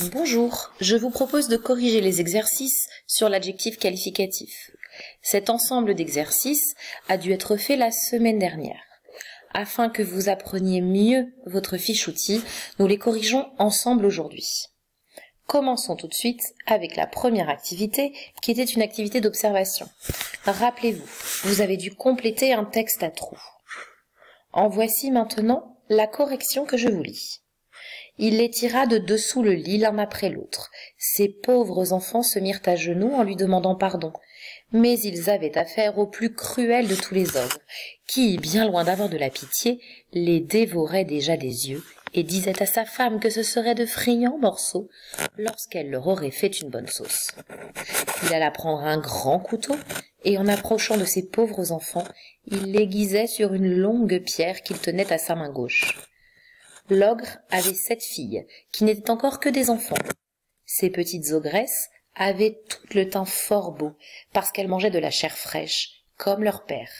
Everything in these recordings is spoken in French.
Bonjour, je vous propose de corriger les exercices sur l'adjectif qualificatif. Cet ensemble d'exercices a dû être fait la semaine dernière. Afin que vous appreniez mieux votre fiche outil, nous les corrigeons ensemble aujourd'hui. Commençons tout de suite avec la première activité qui était une activité d'observation. Rappelez-vous, vous avez dû compléter un texte à trous. En voici maintenant la correction que je vous lis. Il les tira de dessous le lit l'un après l'autre. Ces pauvres enfants se mirent à genoux en lui demandant pardon. Mais ils avaient affaire au plus cruel de tous les ogres, qui, bien loin d'avoir de la pitié, les dévorait déjà des yeux et disait à sa femme que ce serait de friands morceaux lorsqu'elle leur aurait fait une bonne sauce. Il alla prendre un grand couteau et en approchant de ces pauvres enfants, il l'aiguisait sur une longue pierre qu'il tenait à sa main gauche. L'ogre avait 7 filles, qui n'étaient encore que des enfants. Ces petites ogresses avaient tout le teint fort beau, parce qu'elles mangeaient de la chair fraîche, comme leur père.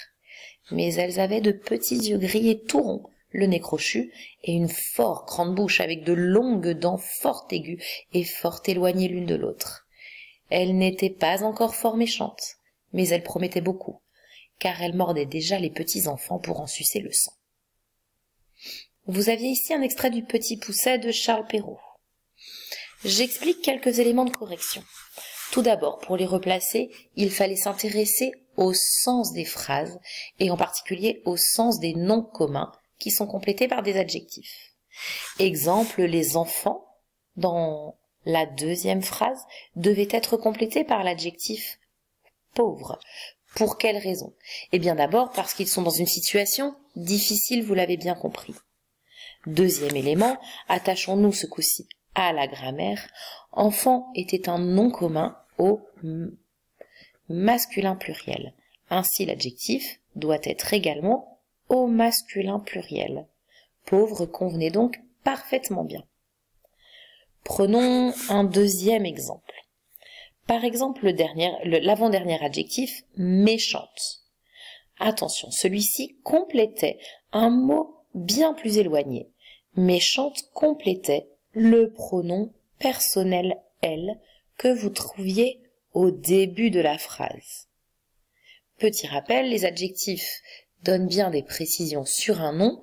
Mais elles avaient de petits yeux gris et tout ronds, le nez crochu, et une fort grande bouche avec de longues dents fort aiguës et fort éloignées l'une de l'autre. Elles n'étaient pas encore fort méchantes, mais elles promettaient beaucoup, car elles mordaient déjà les petits enfants pour en sucer le sang. Vous aviez ici un extrait du Petit Poucet de Charles Perrault. J'explique quelques éléments de correction. Tout d'abord, pour les replacer, il fallait s'intéresser au sens des phrases, et en particulier au sens des noms communs, qui sont complétés par des adjectifs. Exemple, les enfants, dans la deuxième phrase, devaient être complétés par l'adjectif pauvre. Pour quelle raison? Eh bien d'abord parce qu'ils sont dans une situation difficile, vous l'avez bien compris. Deuxième élément, attachons-nous ce coup-ci à la grammaire. Enfant était un nom commun au masculin pluriel. Ainsi, l'adjectif doit être également au masculin pluriel. Pauvre convenait donc parfaitement bien. Prenons un deuxième exemple. Par exemple, l'avant-dernier adjectif, méchante. Attention, celui-ci complétait un mot bien plus éloigné. Méchante complétait le pronom personnel « elle » que vous trouviez au début de la phrase. Petit rappel, les adjectifs donnent bien des précisions sur un nom,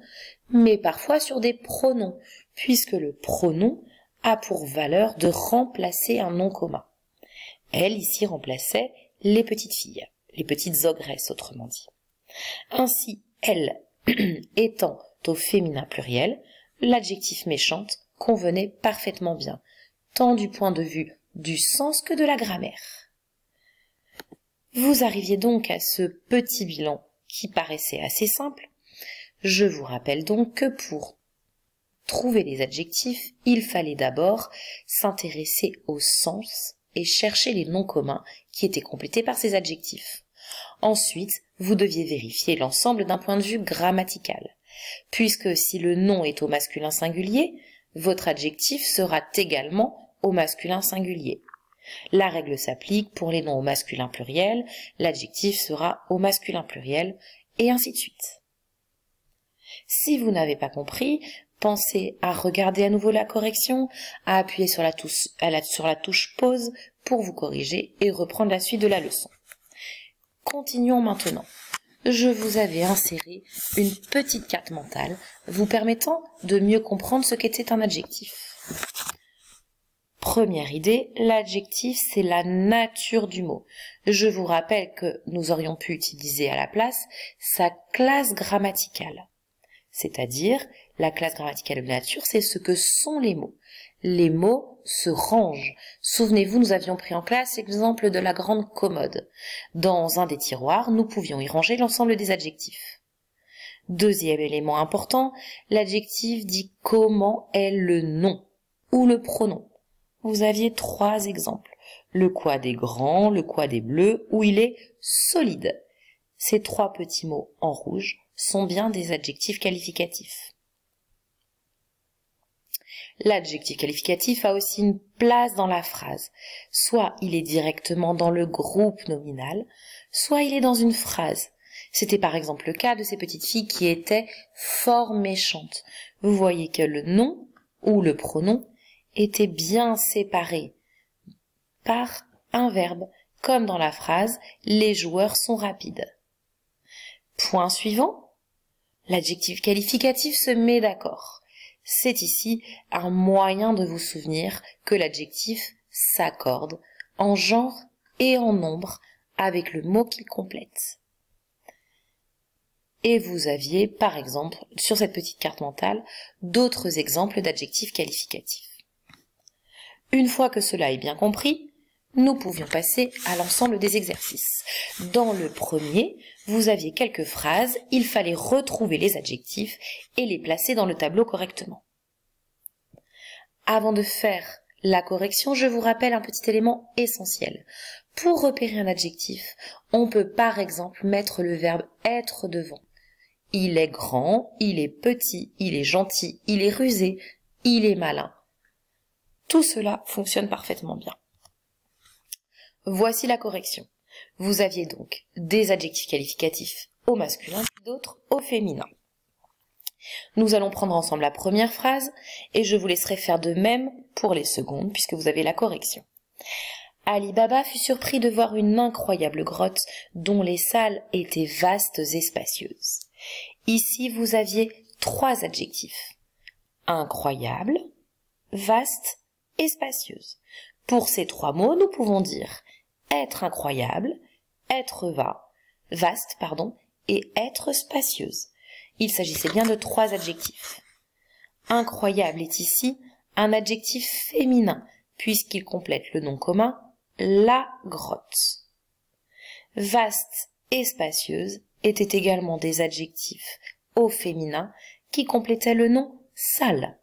mais parfois sur des pronoms, puisque le pronom a pour valeur de remplacer un nom commun. Elle, ici, remplaçait les petites filles, les petites ogresses, autrement dit. Ainsi, elle étant au féminin pluriel, l'adjectif méchante convenait parfaitement bien, tant du point de vue du sens que de la grammaire. Vous arriviez donc à ce petit bilan qui paraissait assez simple. Je vous rappelle donc que pour trouver les adjectifs, il fallait d'abord s'intéresser au sens et chercher les noms communs qui étaient complétés par ces adjectifs. Ensuite, vous deviez vérifier l'ensemble d'un point de vue grammatical, puisque si le nom est au masculin singulier, votre adjectif sera également au masculin singulier. La règle s'applique pour les noms au masculin pluriel, l'adjectif sera au masculin pluriel, et ainsi de suite. Si vous n'avez pas compris, pensez à regarder à nouveau la correction, à appuyer sur la touche pause pour vous corriger et reprendre la suite de la leçon. Continuons maintenant. Je vous avais inséré une petite carte mentale vous permettant de mieux comprendre ce qu'était un adjectif. Première idée, l'adjectif c'est la nature du mot. Je vous rappelle que nous aurions pu utiliser à la place sa classe grammaticale. C'est-à-dire, la classe grammaticale de nature, c'est ce que sont les mots. Les mots se rangent. Souvenez-vous, nous avions pris en classe l'exemple de la grande commode. Dans un des tiroirs, nous pouvions y ranger l'ensemble des adjectifs. Deuxième élément important, l'adjectif dit comment est le nom ou le pronom. Vous aviez 3 exemples. Le quad est grand, le quad est bleu, ou il est solide. Ces 3 petits mots en rouge sont bien des adjectifs qualificatifs. L'adjectif qualificatif a aussi une place dans la phrase. Soit il est directement dans le groupe nominal, soit il est dans une phrase. C'était par exemple le cas de ces petites filles qui étaient fort méchantes. Vous voyez que le nom ou le pronom étaient bien séparés par un verbe, comme dans la phrase « les joueurs sont rapides ». Point suivant, l'adjectif qualificatif se met d'accord. C'est ici un moyen de vous souvenir que l'adjectif s'accorde en genre et en nombre avec le mot qu'il complète. Et vous aviez, par exemple, sur cette petite carte mentale, d'autres exemples d'adjectifs qualificatifs. Une fois que cela est bien compris, nous pouvions passer à l'ensemble des exercices. Dans le premier, vous aviez quelques phrases, il fallait retrouver les adjectifs et les placer dans le tableau correctement. Avant de faire la correction, je vous rappelle un petit élément essentiel. Pour repérer un adjectif, on peut par exemple mettre le verbe être devant. Il est grand, il est petit, il est gentil, il est rusé, il est malin. Tout cela fonctionne parfaitement bien. Voici la correction. Vous aviez donc des adjectifs qualificatifs au masculin, puis d'autres au féminin. Nous allons prendre ensemble la première phrase et je vous laisserai faire de même pour les secondes puisque vous avez la correction. Ali Baba fut surpris de voir une incroyable grotte dont les salles étaient vastes et spacieuses. Ici, vous aviez 3 adjectifs. Incroyable, vaste et spacieuse. Pour ces 3 mots, nous pouvons dire être incroyable, être vaste, et être spacieuse. Il s'agissait bien de 3 adjectifs. Incroyable est ici un adjectif féminin, puisqu'il complète le nom commun, la grotte. Vaste et spacieuse étaient également des adjectifs au féminin qui complétaient le nom salle.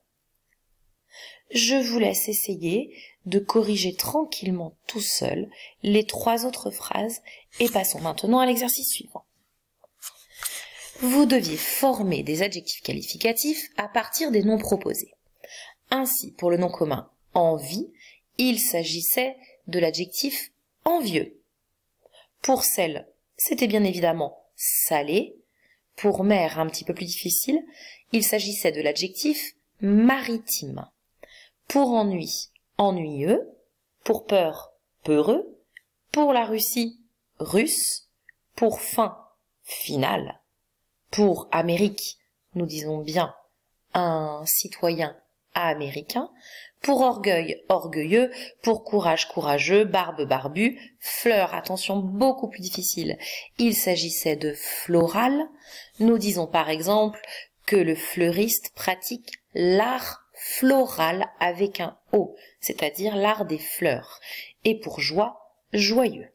Je vous laisse essayer de corriger tranquillement tout seul les 3 autres phrases et passons maintenant à l'exercice suivant. Vous deviez former des adjectifs qualificatifs à partir des noms proposés. Ainsi, pour le nom commun envie, il s'agissait de l'adjectif envieux. Pour sel, c'était bien évidemment salé. Pour mer, un petit peu plus difficile, il s'agissait de l'adjectif maritime. Pour ennui, ennuyeux. Pour peur, peureux. Pour la Russie, russe. Pour fin, finale. Pour Amérique, nous disons bien un citoyen américain. Pour orgueil, orgueilleux. Pour courage, courageux. Barbe, barbu. Fleur, attention, beaucoup plus difficile. Il s'agissait de floral. Nous disons par exemple que le fleuriste pratique l'art floral avec un O, c'est-à-dire l'art des fleurs. Et pour joie, joyeux.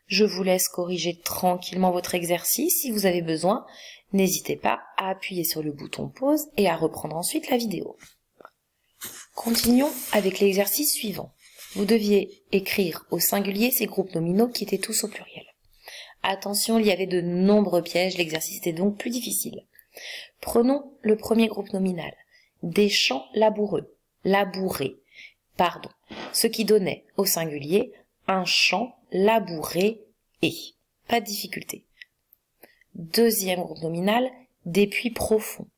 Je vous laisse corriger tranquillement votre exercice. Si vous avez besoin, n'hésitez pas à appuyer sur le bouton pause et à reprendre ensuite la vidéo. Continuons avec l'exercice suivant. Vous deviez écrire au singulier ces groupes nominaux qui étaient tous au pluriel. Attention, il y avait de nombreux pièges, l'exercice était donc plus difficile. Prenons le premier groupe nominal. Des champs laboureux, labourés, ce qui donnait au singulier un champ labouré et. Pas de difficulté. Deuxième groupe nominal, des puits profonds,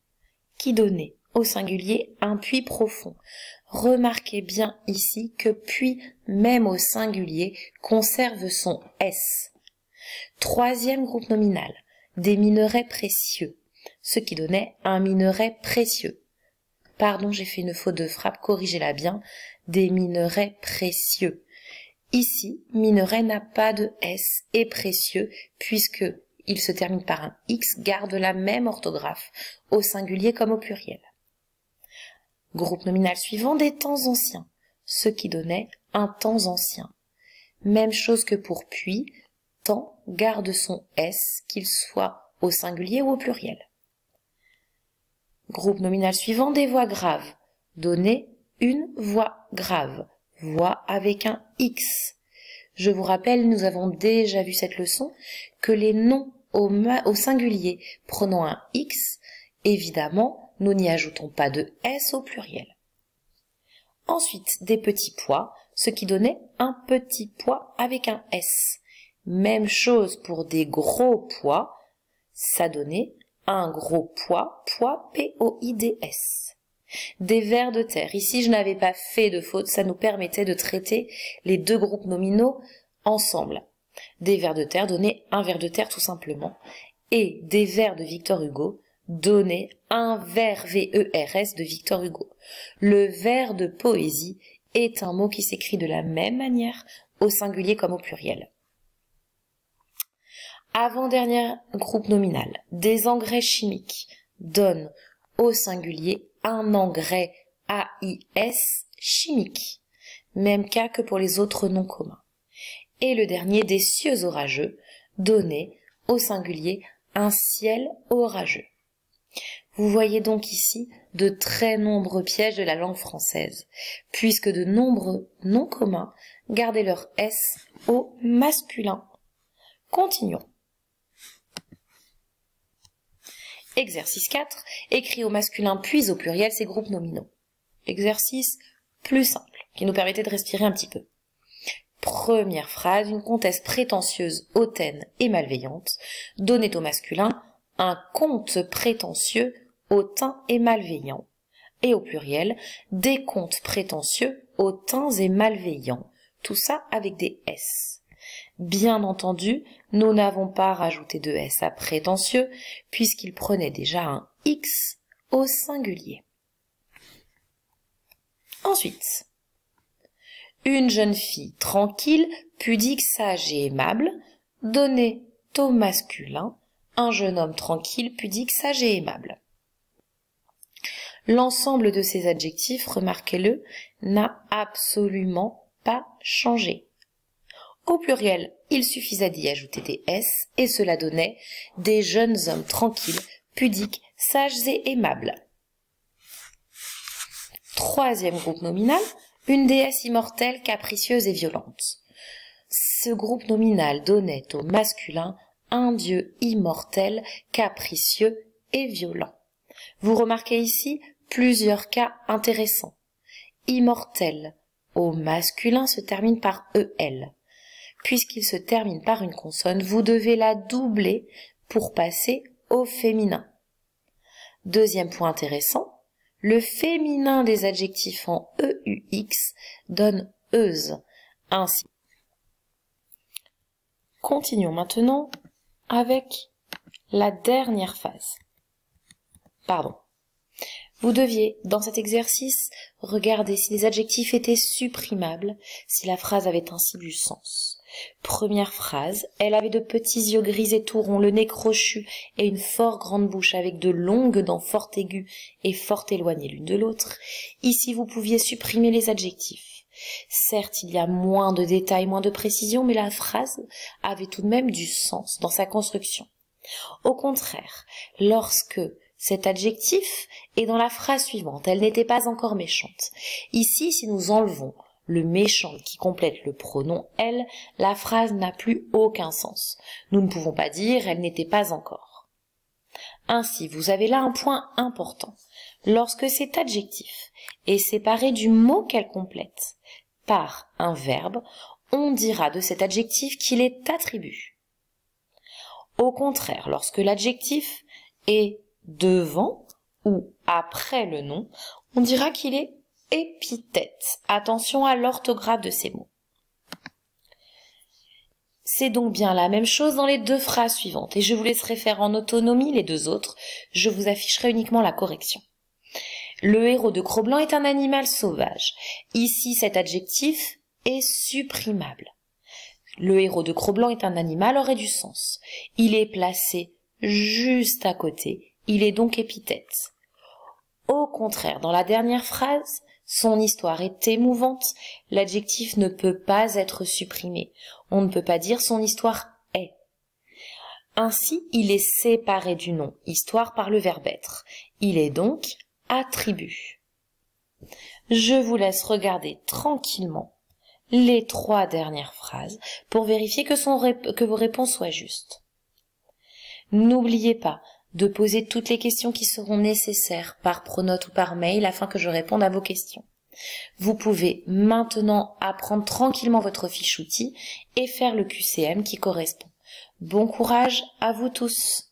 qui donnait au singulier un puits profond. Remarquez bien ici que puits, même au singulier, conserve son S. Troisième groupe nominal, des minerais précieux, ce qui donnait un minerai précieux. Pardon, j'ai fait une faute de frappe, corrigez-la bien, des minerais précieux. Ici, minerai n'a pas de S et précieux, puisque il se termine par un X, garde la même orthographe, au singulier comme au pluriel. Groupe nominal suivant, des temps anciens, ce qui donnait un temps ancien. Même chose que pour puis, temps garde son S, qu'il soit au singulier ou au pluriel. Groupe nominal suivant, des voix graves, donner une voix grave, voix avec un X. Je vous rappelle, nous avons déjà vu cette leçon, que les noms au singulier prenant un X, évidemment, nous n'y ajoutons pas de S au pluriel. Ensuite, des petits pois, ce qui donnait un petit pois avec un S. Même chose pour des gros pois, ça donnait un gros pois, pois P-O-I-D-S. Des vers de terre. Ici, je n'avais pas fait de faute, ça nous permettait de traiter les deux groupes nominaux ensemble. Des vers de terre donnaient un vers de terre tout simplement. Et des vers de Victor Hugo donnaient un vers VERS de Victor Hugo. Le vers de poésie est un mot qui s'écrit de la même manière au singulier comme au pluriel. Avant-dernier groupe nominal, des engrais chimiques donnent au singulier un engrais AIS chimique, même cas que pour les autres noms communs. Et le dernier, des cieux orageux, donnait au singulier un ciel orageux. Vous voyez donc ici de très nombreux pièges de la langue française, puisque de nombreux noms communs gardaient leur S au masculin. Continuons. Exercice 4. Écrit au masculin puis au pluriel ces groupes nominaux. Exercice plus simple, qui nous permettait de respirer un petit peu. Première phrase, une comtesse prétentieuse, hautaine et malveillante donnait au masculin un comte prétentieux, hautain et malveillant. Et au pluriel, des comtes prétentieux, hautains et malveillants. Tout ça avec des S. Bien entendu, nous n'avons pas rajouté de S à prétentieux, puisqu'il prenait déjà un X au singulier. Ensuite, une jeune fille tranquille, pudique, sage et aimable donnait au masculin un jeune homme tranquille, pudique, sage et aimable. L'ensemble de ces adjectifs, remarquez-le, n'a absolument pas changé. Au pluriel, il suffisait d'y ajouter des S et cela donnait des jeunes hommes tranquilles, pudiques, sages et aimables. Troisième groupe nominal, une déesse immortelle, capricieuse et violente. Ce groupe nominal donnait au masculin un dieu immortel, capricieux et violent. Vous remarquez ici plusieurs cas intéressants. Immortel au masculin se termine par EL. Puisqu'il se termine par une consonne, vous devez la doubler pour passer au féminin. Deuxième point intéressant, le féminin des adjectifs en EUX donne euse. Ainsi, continuons maintenant avec la dernière phase. Vous deviez, dans cet exercice, regarder si les adjectifs étaient supprimables, si la phrase avait ainsi du sens. Première phrase, elle avait de petits yeux gris et tout ronds, le nez crochu et une fort grande bouche avec de longues dents fort aiguës et fort éloignées l'une de l'autre. Ici, vous pouviez supprimer les adjectifs. Certes, il y a moins de détails, moins de précision, mais la phrase avait tout de même du sens dans sa construction. Au contraire, lorsque cet adjectif est dans la phrase suivante, elle n'était pas encore méchante. Ici, si nous enlevons le méchant qui complète le pronom elle, la phrase n'a plus aucun sens. Nous ne pouvons pas dire elle n'était pas encore. Ainsi, vous avez là un point important. Lorsque cet adjectif est séparé du mot qu'elle complète par un verbe, on dira de cet adjectif qu'il est attribut. Au contraire, lorsque l'adjectif est devant ou après le nom, on dira qu'il est épithète. Attention à l'orthographe de ces mots. C'est donc bien la même chose dans les deux phrases suivantes et je vous laisserai faire en autonomie les deux autres. Je vous afficherai uniquement la correction. Le héros de Cro-Blanc est un animal sauvage. Ici, cet adjectif est supprimable. Le héros de Cro-Blanc est un animal aurait du sens. Il est placé juste à côté. Il est donc épithète. Au contraire, dans la dernière phrase, son histoire est émouvante. L'adjectif ne peut pas être supprimé. On ne peut pas dire son histoire est. Ainsi, il est séparé du nom histoire par le verbe être. Il est donc attribut. Je vous laisse regarder tranquillement les trois dernières phrases pour vérifier que vos réponses soient justes. N'oubliez pas de poser toutes les questions qui seront nécessaires par pronote ou par mail afin que je réponde à vos questions. Vous pouvez maintenant apprendre tranquillement votre fiche outil et faire le QCM qui correspond. Bon courage à vous tous!